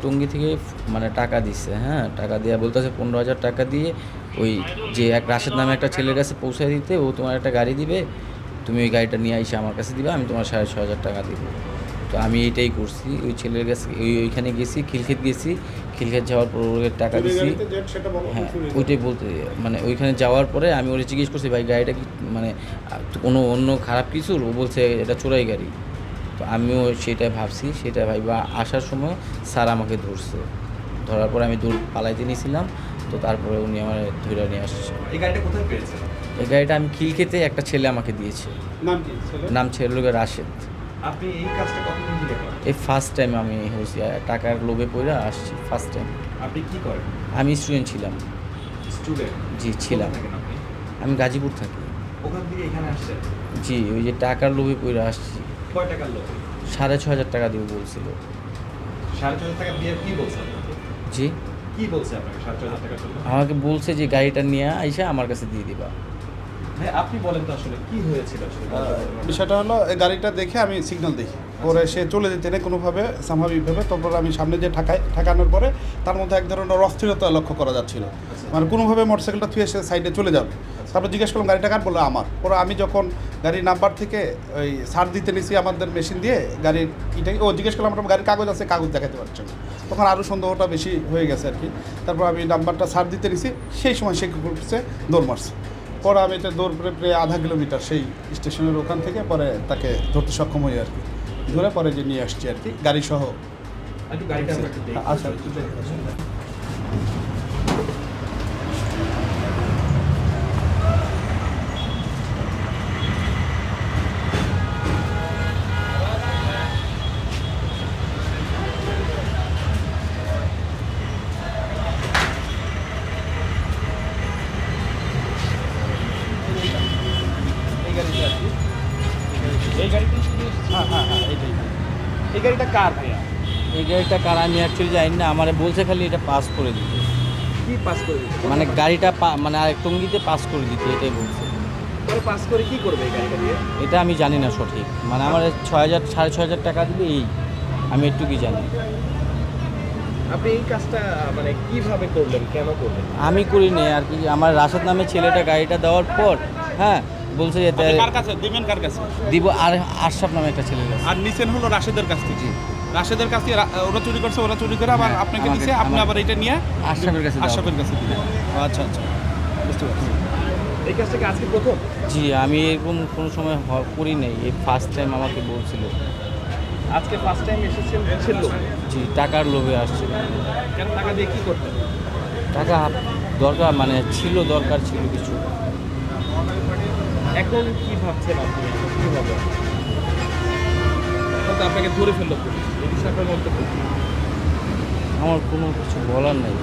টঙ্গী থেকে মানে টাকা দিচ্ছে, হ্যাঁ, টাকা দিয়ে বলতেছে 15,000 টাকা দিয়ে ওই যে এক রাশেদ নামে একটা ছেলের কাছে পৌঁছায় দিতে, ও তোমার একটা গাড়ি দিবে, তুমি ওই গাড়িটা নিয়ে এসে আমার কাছে দিবে, আমি তোমার 6,500 টাকা দিব। তো আমি এইটাই করছি, ওই ছেলের কাছে ওইখানে গেছি, খিলক্ষেত গেছি, খিলক্ষেত যাওয়ার পর ওর টাকা দিছি। হ্যাঁ, ওইটাই বলতে মানে ওইখানে যাওয়ার পরে আমি ওরে জিজ্ঞেস করছি, ভাই গাড়িটা কি মানে কোনো অন্য খারাপ কিছু? ও বলছে এটা চোরাই গাড়ি। তো আমিও সেটাই ভাবছি, সেটা ভাইবা আসার সময় স্যার আমাকে ধরছে, ধরার পরে আমি দূর পালাইতে নিয়েছিলাম। তো তারপরে উনি আমার ধরে নিয়ে আসছে। এই গাড়িটা কোথায় পেয়েছেন? এই গাড়িটা আমি খিলক্ষেতে একটা ছেলে আমাকে দিয়েছে। নাম ছেলের লোকের রাশেদ। আপনি এই কাজটা কতদিন ধরে করেন? এই ফার্স্ট টাইম আমি হয়েছি, টাকার লোভে পড়ে আসছি ফার্স্ট টাইম। আপনি কি করেন? আমি স্টুডেন্ট ছিলাম। স্টুডেন্ট? জি ছিলাম। থাকেন আপনি? আমি গাজীপুর থাকি। ওখান থেকে এখানে আসছেন? জি, ওই যে টাকার লোভে পড়ে আসছি। কয় টাকার লোক? 6,500 টাকা দিব বলছিল। 6,500 টাকা দিয়ে কি বলছেন? জি, কি বলছে আপনাকে 6,500 টাকার জন্য? আমাকে বলছে যে গাড়িটা নিয়ে আইসা আমার কাছে দিয়ে দিবা। হ্যাঁ, আপনি বলেন তো আসলে কি হয়েছিল আসলে? বিষয়টা হলো এই গাড়িটা দেখে আমি সিগন্যাল দেখি, পরে সে চলে যেতে নেই কোনোভাবে স্বাভাবিকভাবে। তারপর আমি সামনে যে ঠাকানোর পরে তার মধ্যে এক ধরনের অস্থিরতা লক্ষ্য করা যাচ্ছিল, মানে কোনোভাবে মোটরসাইকেলটা থুয়ে সে সাইডে চলে যাবে। তারপর জিজ্ঞেস করলাম গাড়িটা কার, বললো আমার। পরে আমি যখন গাড়ির নাম্বার থেকে ওই ছাড় দিতে নিছি আমাদের মেশিন দিয়ে গাড়ির ইটাই, ও জিজ্ঞেস করলাম আপনার গাড়ির কাগজ আছে, কাগজ দেখাতে পারছেন না। তখন আরও সন্দেহটা বেশি হয়ে গেছে আর কি। তারপর আমি নাম্বারটা ছাড় দিতে নিছি, সেই সময় সে করছে দৌড় মারছে। পরে আমি এটা দৌড় করে প্রায় আধা কিলোমিটার সেই স্টেশনের ওখান থেকে পরে তাকে ধরতে সক্ষম হই আর কি। ধরে পরে যে নিয়ে আসছি আর কি গাড়ি সহ। একটু গাড়িটা আমরা একটু দেখি। আচ্ছা। এই গাড়িটা আর কি। এই গাড়িটাই শুধু হ্যাঁ হ্যাঁ হ্যাঁ, এইটাই। এই গাড়িটা কার ভাইয়া? এই গাড়িটা কার আমি অ্যাকচুয়ালি জানি না, আমার বলছে খালি এটা পাস করে দিতে, কি পাস করে দিতে? মানে গাড়িটা মানে আরেক টঙ্গিতে পাস করে দিতে, এটাই বলছে। পরে পাস করে কি করবে এই গাড়িটা দিয়ে? এটা আমি জানি না সঠিক, মানে আমার 6,000 6,500 টাকা দিবে এই, আমি একটুকুই জানি। আপনি এই কাজটা মানে কিভাবে করলেন, কেন করলেন? আমি করিনি আর কি, আমার রাশেদ নামে ছেলেটা গাড়িটা দেওয়ার পর, হ্যাঁ, বলছে যে কার কাছে দিবেন, কার কাছে? দিব, আর আশরাফ নামে একটা ছেলের কাছে। আর নিচেন হলো রাশেদের কাছ থেকে। রাশেদের কাছ থেকে ওরা চুরি করছে, ওরা চুরি করে আবার হ্যাঁ, আপনাকে আমাকে- দিছে, আপনি আমার- আবার এটা নিয়ে আশরাফের কাছে দেওয়া। আশরাফের কাছে দিলেন। আচ্ছা আচ্ছা, বুঝতে পারছি। এই কাজটা কি আজকে প্রথম? জি, আমি এরকম কোনো সময় করি নাই, এই ফার্স্ট টাইম আমাকে বলছিল। আজকে ফার্স্ট টাইম এসেছেন ছিল? জি, টাকার লোভে আসছিল। কেন টাকা দিয়ে কি করতেন? টাকা দরকার, মানে ছিল, দরকার ছিল কিছু। এখন কি ভাবছেন আপনি, কি হবে? এখন তো আপনাকে ধরে ফেললো পুলিশ, এই বিষয়ে আপনার মন্তব্য কি? আমার কোনো কিছু বলার নেই,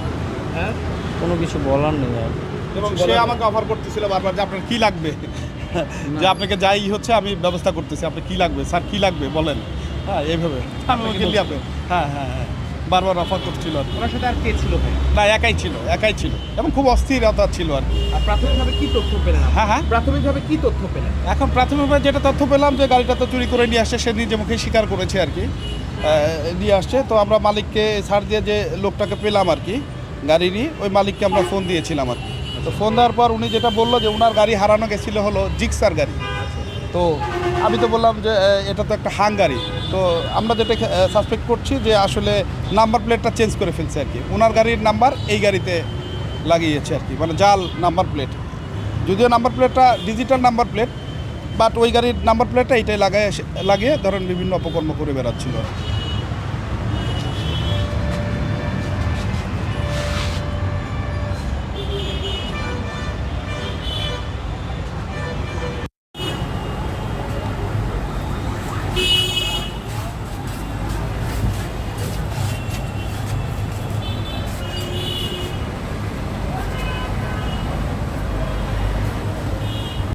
হ্যাঁ, কোনো কিছু বলার নেই আর। এবং সে আমাকে অফার করতেছিল বারবার যে আপনার কী লাগবে, যে আপনাকে যাই হচ্ছে আমি ব্যবস্থা করতেছি, আপনার কী লাগবে স্যার, কী লাগবে বলেন। হ্যাঁ, এইভাবে আমি আপনাকে গেলি আপনি, হ্যাঁ হ্যাঁ হ্যাঁ, বারবার অফার করছিল আর কি। ওনার সাথে আর কে ছিল ভাই? না, একাই ছিল এবং খুব অস্থিরতা ছিল আর কি। আর প্রাথমিকভাবে কি তথ্য পেলেন আপনি? হ্যাঁ হ্যাঁ, প্রাথমিকভাবে কি তথ্য পেলেন? এখন প্রাথমিকভাবে যেটা তথ্য পেলাম যে গাড়িটা তো চুরি করে নিয়ে আসছে, সে নিজে মুখে স্বীকার করেছে আর কি, নিয়ে আসছে। তো আমরা মালিককে ছাড় দিয়ে যে লোকটাকে পেলাম আর কি গাড়িরই, ওই মালিককে আমরা ফোন দিয়েছিলাম আর কি। তো ফোন দেওয়ার পর উনি যেটা বললো যে ওনার গাড়ি হারানো গেছিলো হলো জিক্সার গাড়ি। তো আমি তো বললাম যে এটা তো একটা হাঙ্গারি। তো আমরা যেটা সাসপেক্ট করছি যে আসলে নাম্বার প্লেটটা চেঞ্জ করে ফেলছে আর কি, ওনার গাড়ির নাম্বার এই গাড়িতে লাগিয়েছে আর কি, মানে জাল নাম্বার প্লেট। যদিও নাম্বার প্লেটটা ডিজিটাল নাম্বার প্লেট, বাট ওই গাড়ির নাম্বার প্লেটটা এইটাই লাগিয়ে ধরেন বিভিন্ন অপকর্ম করে বেড়াচ্ছিল।